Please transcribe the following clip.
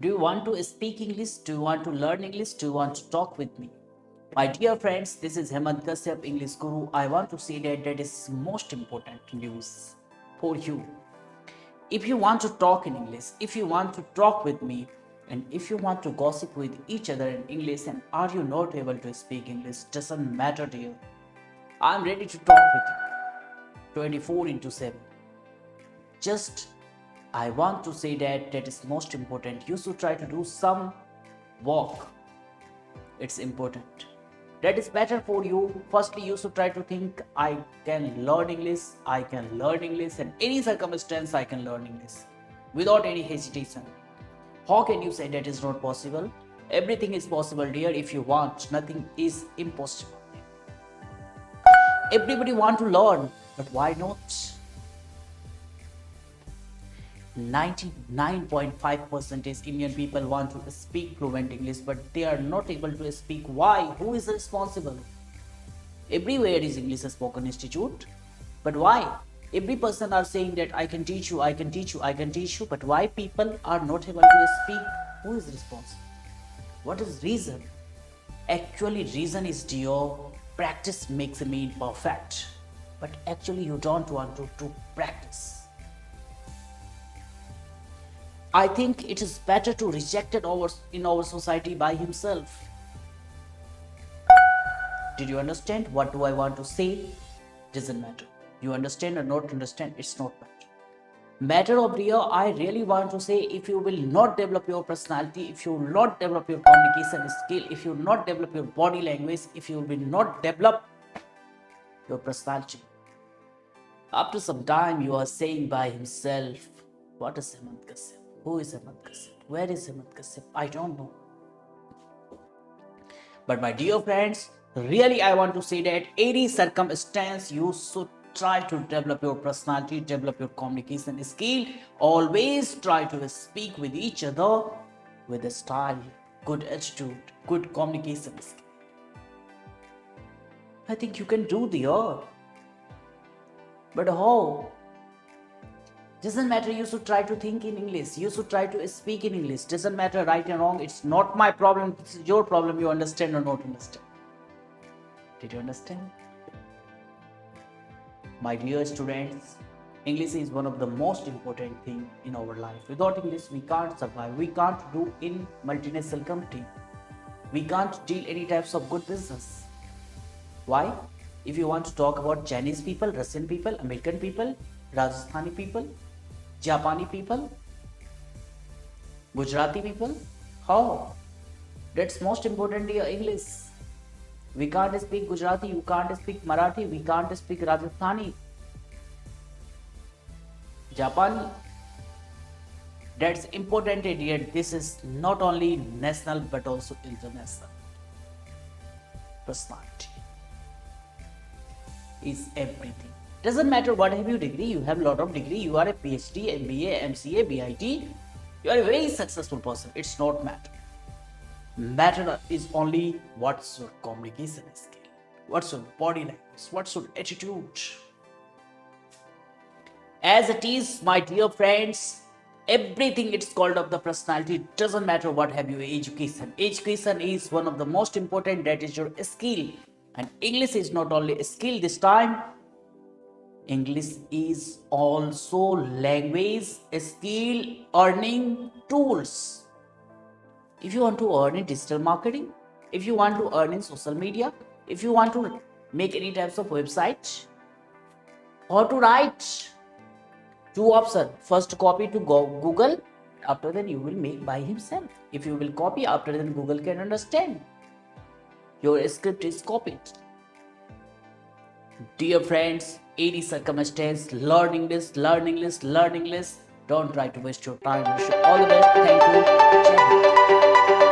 Do you want to speak English? Do you want to learn English? Do you want to talk with me? My dear friends, this is Hemant Kashyap, English Guru. I want to say that is most important news for you. If you want to talk in English, if you want to talk with me, and if you want to gossip with each other in English, and are you not able to speak English, doesn't matter, dear. I'm ready to talk with you 24 into 7. Just I want to say that is most important. You should try to do some work. It's important. That is better for you. Firstly, you should try to think, I can learn English, I can learn English, and any circumstance I can learn English without any hesitation. How can you say that is not possible? Everything is possible, dear, if you want. Nothing is impossible. Everybody want to learn, but why not? 99.5% Indian people want to speak fluent English, but they are not able to speak. Why? Who is responsible? Everywhere is English spoken institute, but why? Every person are saying that I can teach you, I can teach you, I can teach you, but why people are not able to speak? Who is responsible? What is reason? Actually, reason is your practice makes a man perfect, but actually you don't want to practice. I think it is better to reject it in our society by himself. Did you understand? What do I want to say? Doesn't matter. You understand or not understand, it's not matter. Matter of real, I really want to say, if you will not develop your personality, if you will not develop your communication skill, if you will not develop your body language, if you will not develop your personality, after some time you are saying by himself, what is Hemant Kashyap? Who is Hemant Kashyap? Where is Hemant Kashyap? I don't know. But my dear friends, really I want to say that any circumstance you should try to develop your personality, develop your communication skill. Always try to speak with each other with a style, good attitude, good communication skill. I think you can do the other. But how? Doesn't matter, you should try to think in English. You should try to speak in English. Doesn't matter right and wrong. It's not my problem. It's your problem. You understand or not understand. Did you understand? My dear students, English is one of the most important thing in our life. Without English, we can't survive. We can't do in multinational company. We can't deal any types of good business. Why? If you want to talk about Chinese people, Russian people, American people, Rajasthani people, Japani people, Gujarati people, how? That's most important, dear, English. We can't speak Gujarati, you can't speak Marathi, we can't speak Rajasthani, Japani. That's important, dear. This is not only national but also international. Personality is everything. Doesn't matter what have you degree, you have a lot of degree, you are a PhD, MBA, MCA, BIT, you are a very successful person. It's not matter. Matter is only what's your communication skill, what's your body language, what's your attitude. As it is, my dear friends, everything it's called of the personality. Doesn't matter what have you education. Education is one of the most important, that is your skill. And English is not only a skill this time, English is also language, skill, earning tools. If you want to earn in digital marketing, if you want to earn in social media, if you want to make any types of website, how to write, two options. First, copy to Google. After that, you will make by himself. If you will copy, after that, Google can understand. Your script is copied. Dear friends, any circumstance, learn English, learn English, learn English. Don't try to waste your time. Wish you all the best. Thank you.